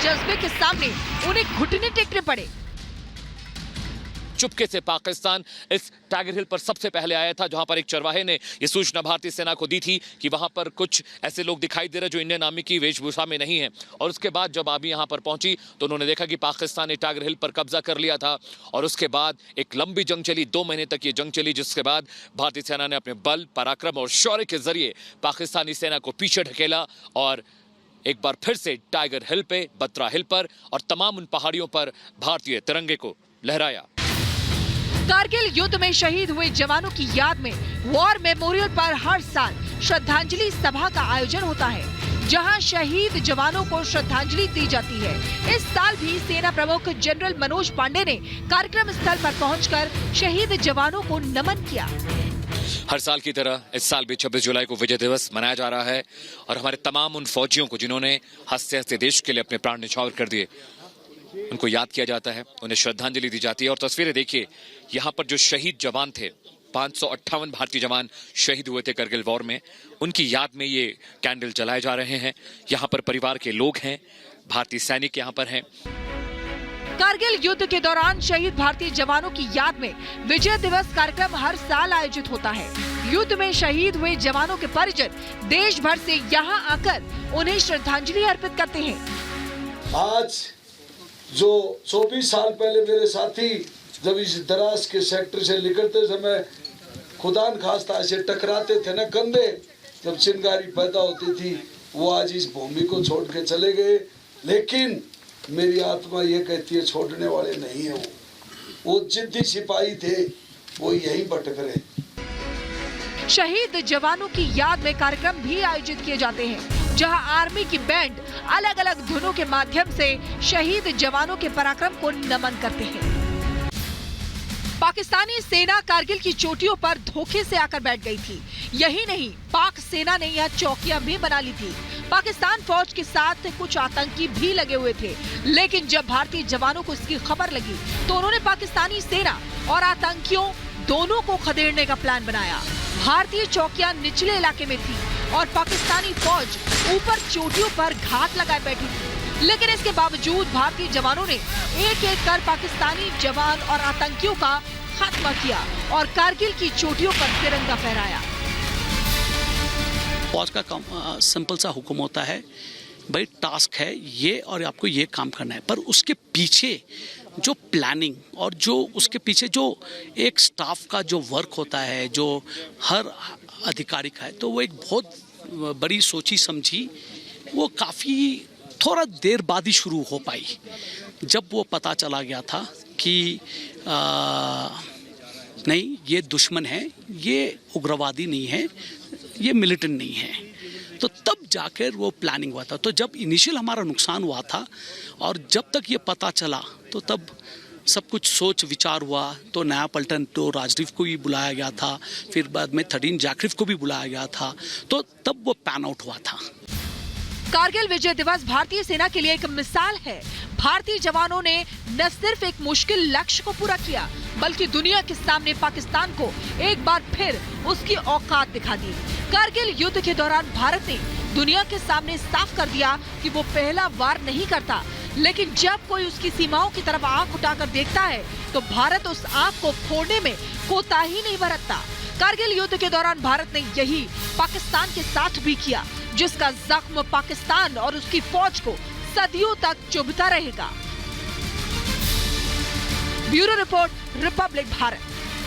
जज्बे के सामने उन्हें घुटने टेकने पड़े। चुपके से पाकिस्तान इस टाइगर हिल पर सबसे पहले आया था, जहां पर एक चरवाहे ने यह सूचना भारतीय सेना को दी थी कि वहां पर कुछ ऐसे लोग दिखाई दे रहे जो इंडियन आर्मी की वेशभूषा में नहीं है। और उसके बाद जब आर्मी यहां पर पहुंची तो उन्होंने देखा कि पाकिस्तान ने टाइगर हिल पर कब्जा कर लिया था। और उसके बाद एक लंबी जंग चली, 2 महीने तक ये जंग चली, जिसके बाद भारतीय सेना ने अपने बल, पराक्रम और शौर्य के जरिए पाकिस्तानी सेना को पीछे ढकेला और एक बार फिर से टाइगर हिल पे, बत्रा हिल पर और तमाम उन पहाड़ियों पर भारतीय तिरंगे को लहराया। कारगिल युद्ध में शहीद हुए जवानों की याद में वॉर मेमोरियल पर हर साल श्रद्धांजलि सभा का आयोजन होता है, जहां शहीद जवानों को श्रद्धांजलि दी जाती है। इस साल भी सेना प्रमुख जनरल मनोज पांडे ने कार्यक्रम स्थल पर पहुंचकर शहीद जवानों को नमन किया। हर साल की तरह इस साल भी 26 जुलाई को विजय दिवस मनाया जा रहा है और हमारे तमाम उन फौजियों को जिन्होंने हंसते हंसते देश के लिए अपने प्राण न्यौछावर कर दिए, उनको याद किया जाता है, उन्हें श्रद्धांजलि दी जाती है। और तस्वीरें देखिए, यहाँ पर जो शहीद जवान थे, 558 भारतीय जवान शहीद हुए थे करगिल वॉर में, उनकी याद में ये कैंडल जलाए जा रहे हैं। यहाँ पर परिवार के लोग हैं, भारतीय सैनिक यहाँ पर हैं। कारगिल युद्ध के दौरान शहीद भारतीय जवानों की याद में विजय दिवस कार्यक्रम हर साल आयोजित होता है। युद्ध में शहीद हुए जवानों के परिजन देश भर से यहाँ आकर उन्हें श्रद्धांजलि अर्पित करते हैं। आज जो 24 साल पहले मेरे साथी जब इस दराज के सेक्टर से निकलते समय खुदा न खास्ता ऐसे टकराते थे ना कंधे, जब चिंगारी पैदा होती थी, वो आज इस भूमि को छोड़ के चले गए। लेकिन मेरी आत्मा ये कहती है छोड़ने वाले नहीं है। वो जिद्दी सिपाही थे, वो यहीं भटक रहे। शहीद जवानों की याद में कार्यक्रम भी आयोजित किए जाते हैं, जहां आर्मी की बैंड अलग अलग धुनों के माध्यम से शहीद जवानों के पराक्रम को नमन करते हैं। पाकिस्तानी सेना कारगिल की चोटियों पर धोखे से आकर बैठ गई थी। यही नहीं, पाक सेना ने यह चौकियां भी बना ली थी। पाकिस्तान फौज के साथ कुछ आतंकी भी लगे हुए थे, लेकिन जब भारतीय जवानों को इसकी खबर लगी तो उन्होंने पाकिस्तानी सेना और आतंकियों दोनों को खदेड़ने का प्लान बनाया। भारतीय चौकियां निचले इलाके में थी और पाकिस्तानी फौज ऊपर चोटियों पर घात लगाए बैठी थी। लेकिन इसके बावजूद भारतीय जवानों ने एक एक कर पाकिस्तानी जवान और आतंकियों का खात्मा किया और कारगिल की चोटियों पर तिरंगा फहराया। फौज का सिंपल सा हुक्म होता है, भाई टास्क है ये और आपको ये काम करना है, पर उसके पीछे जो प्लानिंग और जो उसके पीछे जो एक स्टाफ का जो वर्क होता है, जो हर अधिकारी का है, तो वो एक बहुत बड़ी सोची समझी, वो काफ़ी थोड़ा देर बाद ही शुरू हो पाई। जब वो पता चला गया था कि नहीं, ये दुश्मन है, ये उग्रवादी नहीं है, ये मिलिटेंट नहीं है, तो तब जाकर वो प्लानिंग हुआ था। तो जब इनिशियल हमारा नुकसान हुआ था और जब तक ये पता चला तो तब सब कुछ सोच विचार हुआ। तो नया पलटन तो राजदीप को भी बुलाया गया था, फिर बाद में 13 जाखरिफ को भी बुलाया गया था, तो तब वो पैन आउट हुआ था। कारगिल विजय दिवस भारतीय सेना के लिए एक मिसाल है। भारतीय जवानों ने न सिर्फ एक मुश्किल लक्ष्य को पूरा किया, बल्कि दुनिया के सामने पाकिस्तान को एक बार फिर उसकी औकात दिखा दी। कारगिल युद्ध के दौरान भारत ने दुनिया के सामने साफ कर दिया कि वो पहला वार नहीं करता, लेकिन जब कोई उसकी सीमाओं की तरफ आंख उठाकर देखता है तो भारत उस आंख को फोड़ने में कोताही नहीं बरतता। कारगिल युद्ध के दौरान भारत ने यही पाकिस्तान के साथ भी किया, जिसका जख्म पाकिस्तान और उसकी फौज को सदियों तक चुभता रहेगा। Bureau report, Republic Bharat.